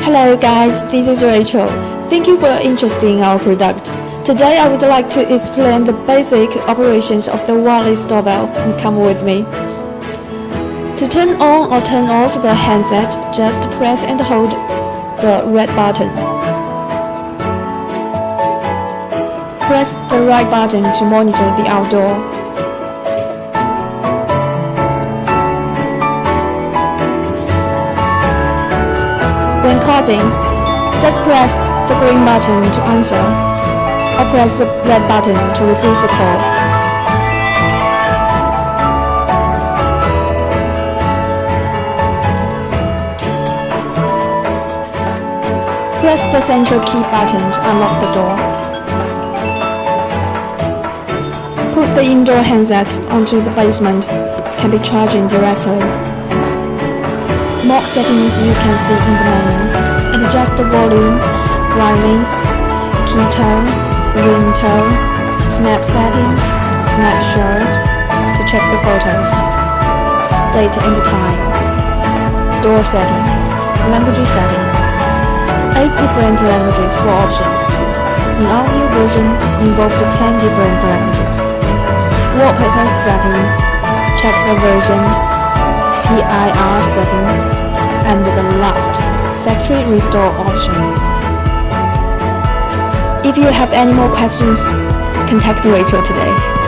Hello guys, this is Rachael. Thank you for your interest in our product. Today I would like to explain the basic operations of the wireless doorbell. Come with me. To turn on or turn off the handset, just press and hold the red button. Press the right button to monitor the outdoor. When calling, just press the green button to answer, or press the red button to refuse the call. Press the central key button to unlock the door. Put the indoor handset onto the basement, can be charging directly. More settings you can see in the menu. Adjust the volume, brightness, key tone, ringtone, snap setting, snapshot to check the photos, date and time, door setting, language setting, 8 different languages for options. In our new version, involved 10 different languages. Wallpaper setting, check the version, PIR setting, and the last, factory restore option. If you have any more questions, contact Rachael today.